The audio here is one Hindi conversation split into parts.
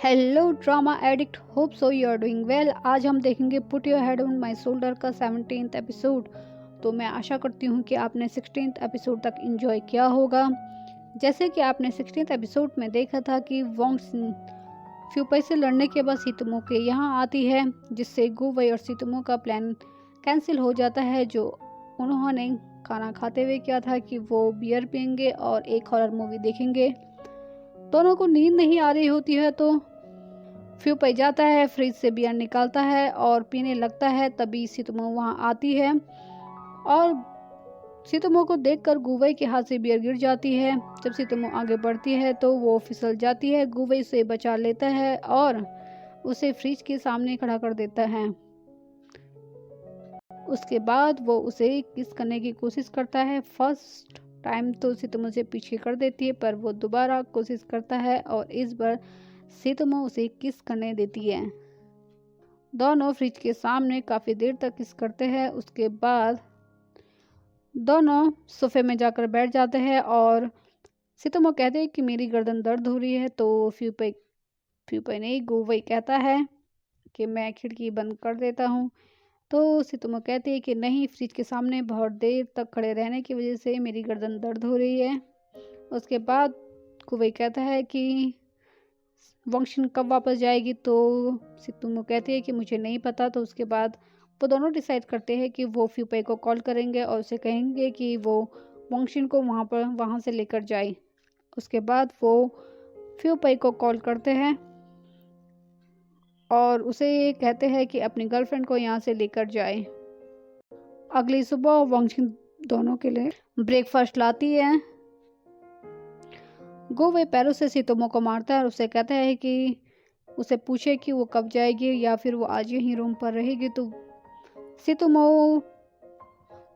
Hello drama addict, hope so you are doing well. आज हम देखेंगे put your head on my shoulder का 17th एपिसोड। तो मैं आशा करती हूँ कि आपने 16th एपिसोड तक एंजॉय किया होगा। जैसे कि आपने 16th एपिसोड में देखा था कि वोंग फ्यूपई से लड़ने के बाद सितुमो के यहाँ आती है, जिससे गुवई और सितुमो का प्लान कैंसिल हो जाता है, जो उन्होंने खाना खाते हुए किया था कि वो बियर पियेंगे और एक हॉरर मूवी देखेंगे। दोनों को नींद नहीं आ रही होती है तो फ्यूपई जाता है, फ्रिज से बियर निकालता है और पीने लगता है। तभी सितुमो वहां आती है और सितुमो को देखकर गुवई के हाथ से बियर गिर जाती है। जब सितुमो आगे बढ़ती है तो वो फिसल जाती है। गुवई उसे बचा लेता है और उसे फ्रिज के सामने खड़ा कर देता है। उसके बाद वो उसे किस करने की कोशिश करता है। फर्स्ट टाइम तो सितुमो से पीछे कर देती है, पर वो दोबारा कोशिश करता है और इस बार सितुमो उसे किस करने देती है। दोनों फ्रिज के सामने काफी देर तक किस करते हैं। उसके बाद दोनों सोफे में जाकर बैठ जाते हैं और सितुमो कहते हैं कि मेरी गर्दन दर्द हो रही है। तो फ्यूपई नहीं, गुवई कहता है कि मैं खिड़की बंद कर देता हूँ। तो सितुमो कहती है कि नहीं, फ्रिज के सामने बहुत देर तक खड़े रहने की वजह से मेरी गर्दन दर्द हो रही है। उसके बाद गुवई कहता है कि वंशिन कब वापस जाएगी। तो सितुमो कहती है कि मुझे नहीं पता। तो उसके बाद वो दोनों डिसाइड करते हैं कि वो फ्यूपई को कॉल करेंगे और उसे कहेंगे कि वो वंशिन को वहाँ से लेकर जाए। उसके बाद वो फ्यूपई को कॉल करते हैं और उसे ये कहते हैं कि अपनी गर्लफ्रेंड को यहाँ से लेकर जाए। अगली सुबह वंशिन दोनों के लिए ब्रेकफास्ट लाती है। गुवई पैरों से सितुमो को मारता है और उसे कहता है कि उसे पूछे कि वो कब जाएगी या फिर वो आज यहीं रूम पर रहेगी। तो सितुमो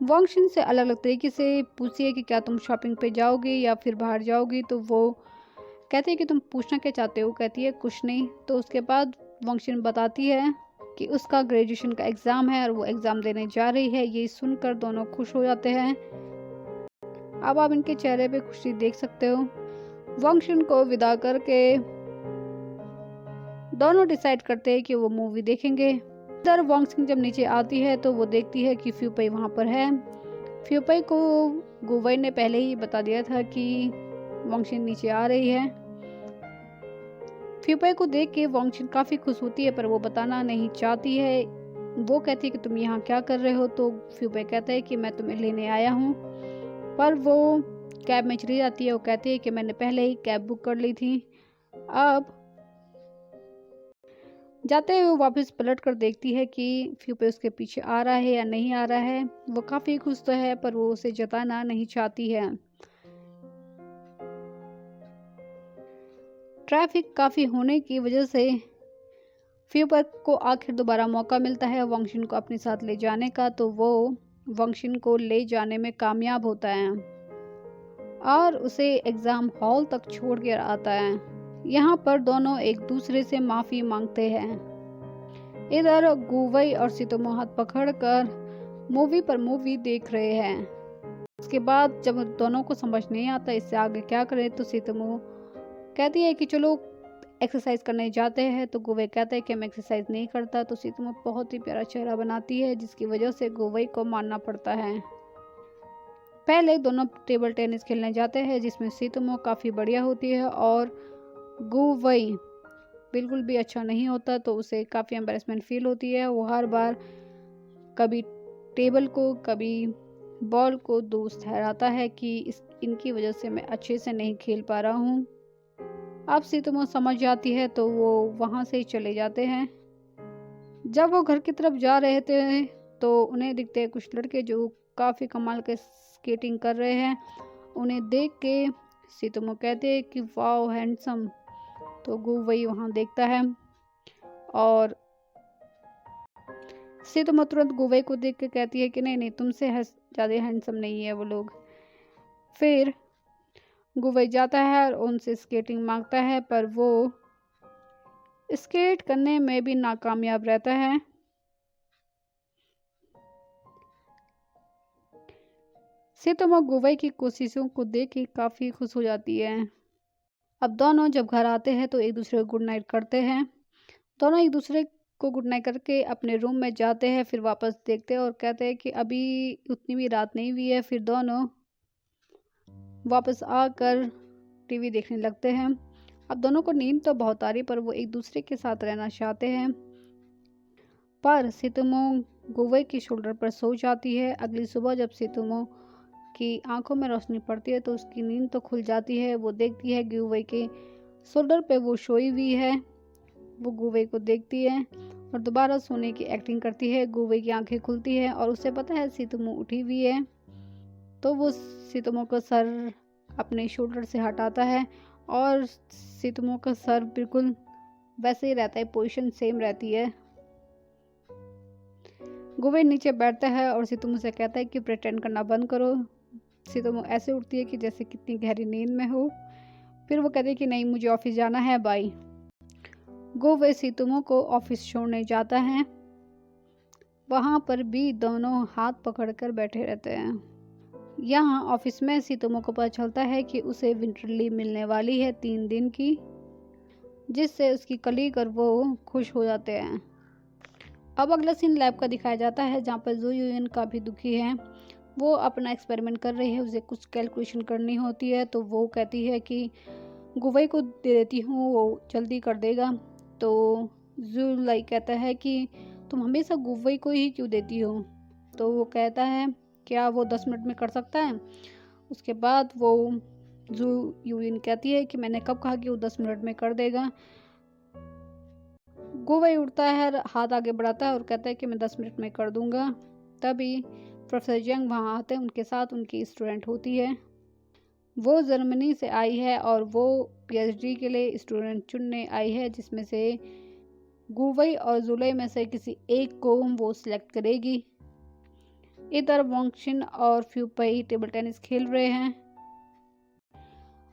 वंशिन से अलग अलग तरीके से पूछती है कि क्या तुम शॉपिंग पे जाओगी या फिर बाहर जाओगी। तो वो कहती है कि तुम पूछना क्या चाहते हो। कहती है कुछ नहीं। तो उसके बाद वंशिन बताती है कि उसका ग्रेजुएशन का एग्ज़ाम है और वो एग्ज़ाम देने जा रही है। ये सुनकर दोनों खुश हो जाते हैं। अब आप इनके चेहरे पे खुशी देख सकते हो। वंशिन को विदा करके दोनों डिसाइड करते हैं कि वो मूवी देखेंगे। इधर वंशिन जब नीचे आती है तो वो देखती है कि फ्यूपई वहाँ पर है। फ्यूपई को गुवई ने पहले ही बता दिया था कि वंशिन नीचे आ रही है। फ्यूपई को देख के वंशिन काफ़ी खुश होती है, पर वो बताना नहीं चाहती है। वो कहती है कि तुम यहाँ क्या कर रहे हो। तो फ्यूपई कहता है कि मैं तुम्हें लेने आया हूँ, पर वो कैब में चली जाती है। वो कहती है कि मैंने पहले ही कैब बुक कर ली थी। अब जाते हुए वापस पलट कर देखती है कि फ्यूपई उसके पीछे आ रहा है या नहीं आ रहा है। वो काफ़ी खुश तो है, पर वो उसे जताना नहीं चाहती है। ट्रैफिक काफ़ी होने की वजह से फ्यूपई को आखिर दोबारा मौका मिलता है वंशिन को अपने साथ ले जाने का। तो वो वंशिन को ले जाने में कामयाब होता है और उसे एग्ज़ाम हॉल तक छोड़ कर आता है। यहाँ पर दोनों एक दूसरे से माफ़ी मांगते हैं। इधर गुवई और सितुमो हाथ पकड़कर मूवी पर मूवी देख रहे हैं। उसके बाद जब दोनों को समझ नहीं आता इससे आगे क्या करें, तो सितुमो कहती है कि चलो एक्सरसाइज करने जाते हैं। तो गुवई कहता है कि मैं एक्सरसाइज नहीं करता। तो सितुमो बहुत ही प्यारा चेहरा बनाती है, जिसकी वजह से गुवई को मानना पड़ता है। पहले दोनों टेबल टेनिस खेलने जाते हैं, जिसमें सितुमो काफ़ी बढ़िया होती है और गुवई बिल्कुल भी अच्छा नहीं होता। तो उसे काफ़ी एम्बेरसमेंट फील होती है। वो हर बार कभी टेबल को कभी बॉल को दोस्त ठहराता है कि इनकी वजह से मैं अच्छे से नहीं खेल पा रहा हूँ। अब सितुमो समझ जाती है तो वो वहाँ से चले जाते हैं। जब वो घर की तरफ जा रहे थे तो उन्हें दिखते हैं कुछ लड़के जो काफ़ी कमाल के स्केटिंग कर रहे हैं। उन्हें देख के सितुमो कहते हैं कि वाओ हैंडसम। तो गुवई वहाँ देखता है और सितुमो तुरंत गुवई को देख के कहती है कि नहीं नहीं, तुमसे ज़्यादा हैंडसम नहीं है वो लोग। फिर गुवई जाता है और उनसे स्केटिंग मांगता है, पर वो स्केट करने में भी नाकामयाब रहता है। सितुमो गुवई की कोशिशों को देख के काफ़ी खुश हो जाती है। अब दोनों जब घर आते हैं तो एक दूसरे को गुड नाइट करते हैं। दोनों एक दूसरे को गुड नाइट करके अपने रूम में जाते हैं, फिर वापस देखते हैं और कहते हैं कि अभी उतनी भी रात नहीं हुई है। फिर दोनों वापस आकर टीवी देखने लगते हैं। अब दोनों को नींद तो बहुत आ रही, पर वो एक दूसरे के साथ रहना चाहते हैं। पर सितुमो गुवे की शोल्डर पर सो जाती है। अगली सुबह जब सितुमो की आंखों में रोशनी पड़ती है तो उसकी नींद तो खुल जाती है। वो देखती है गुवे के शोल्डर पे वो सोई हुई है। वो गुवे को देखती है और दोबारा सोने की एक्टिंग करती है। गुवे की आंखें खुलती है और उसे पता है सितुमो उठी हुई है, तो वो सितुमो का सर अपने शोल्डर से हटाता है और सितुमो का सर बिल्कुल वैसे ही रहता है, पोजीशन सेम रहती है। गुवे नीचे बैठता है और सितुमो से कहता है कि प्रिटेंड करना बंद करो। सितुमो ऐसे उठती है कि जैसे कितनी गहरी नींद में हो। फिर वो कहती है कि नहीं, मुझे ऑफिस जाना है, बाय। गुवे सितुमो को ऑफिस छोड़ने जाता है। वहाँ पर भी दोनों हाथ पकड़कर बैठे रहते हैं। यहाँ ऑफिस में सितुमो को पता चलता है कि उसे विंटर लीव मिलने वाली है 3 दिन की, जिससे उसकी कलीग और वो खुश हो जाते हैं। अब अगला सीन लैब का दिखाया जाता है, जहाँ पर जू यून काफ़ी दुखी है। वो अपना एक्सपेरिमेंट कर रही है, उसे कुछ कैलकुलेशन करनी होती है, तो वो कहती है कि गुवे को दे देती हूँ, वो जल्दी कर देगा। तो जू लाई कहता है कि तुम हमेशा गुवे को ही क्यों देती हो। तो वो कहता है क्या वो 10 मिनट में कर सकता है। उसके बाद वो जू यून कहती है कि मैंने कब कहा कि वो 10 मिनट में कर देगा। गुवे उठता है, हाथ आगे बढ़ाता है और कहता है कि मैं 10 मिनट में कर दूंगा। तभी प्रोफेसर जंग वहाँ आते हैं, उनके साथ उनकी स्टूडेंट होती है। वो जर्मनी से आई है और वो पीएचडी के लिए स्टूडेंट चुनने आई है, जिसमें से गुवे और जुलाई में से किसी एक को वो सिलेक्ट करेगी। इधर वॉन्गशिन और फ्यूपई टेबल टेनिस खेल रहे हैं।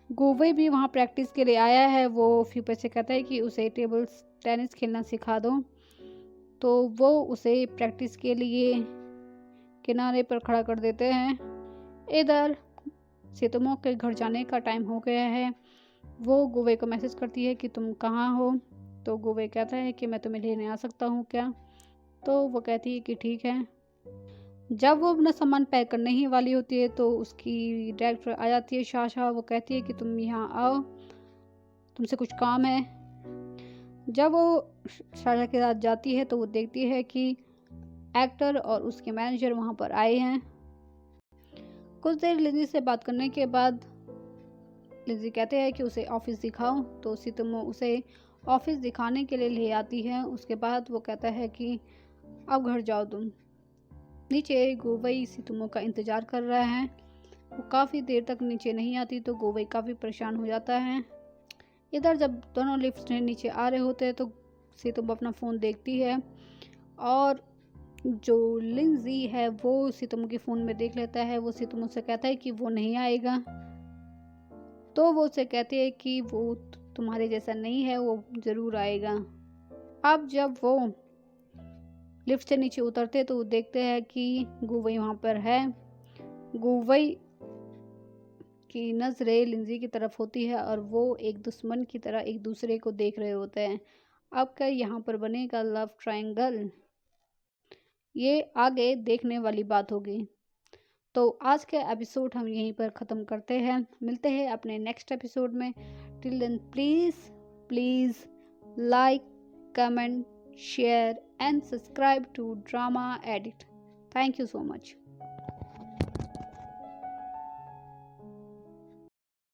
गुवे भी वहाँ प्रैक्टिस के लिए आया है। वो फ्यूपई से कहता है कि उसे टेबल टेनिस खेलना सिखा दो, तो वो उसे प्रैक्टिस के लिए किनारे पर खड़ा कर देते हैं। इधर सितुमो के घर जाने का टाइम हो गया है। वो गुवे को मैसेज करती है कि तुम कहाँ हो। तो गुवे कहता है कि मैं तुम्हें लेने आ सकता हूँ क्या। तो वो कहती है कि ठीक है। जब वो अपना सामान पैक करने ही वाली होती है तो उसकी डायरेक्टर आ जाती है, शाशा। वो कहती है कि तुम यहाँ आओ, तुमसे कुछ काम है। जब वो शाशा के साथ जाती है तो वो देखती है कि एक्टर और उसके मैनेजर वहाँ पर आए हैं। कुछ देर लिजी से बात करने के बाद लिजी कहते हैं कि उसे ऑफिस दिखाओ, तो सितुमो उसे ऑफिस दिखाने के लिए ले आती है। उसके बाद वो कहता है कि अब घर जाओ तुम। नीचे गुवई सितुमो का इंतज़ार कर रहा है। वो काफ़ी देर तक नीचे नहीं आती तो गुवई काफ़ी परेशान हो जाता है। इधर जब दोनों लिफ्ट से नीचे आ रहे होते हैं तो सितुमो अपना फ़ोन देखती है और जो लिंजी है वो सितुमो के फ़ोन में देख लेता है। वो सितुमो से कहता है कि वो नहीं आएगा, तो वो उसे कहती है कि वो तुम्हारे जैसा नहीं है, वो ज़रूर आएगा। अब जब वो लिफ्ट से नीचे उतरते तो वो देखते हैं कि गुवई वहाँ पर है। गुवई की नज़रें लिंजी की तरफ होती है और वो एक दुश्मन की तरह एक दूसरे को देख रहे होते हैं। अब क्या यहाँ पर बनेगा लव ट्रायंगल, ये आगे देखने वाली बात होगी। तो आज का एपिसोड हम यहीं पर ख़त्म करते हैं। मिलते हैं अपने नेक्स्ट एपिसोड में। Till then please like, comment, share and subscribe to Drama Edit. Thank you so much.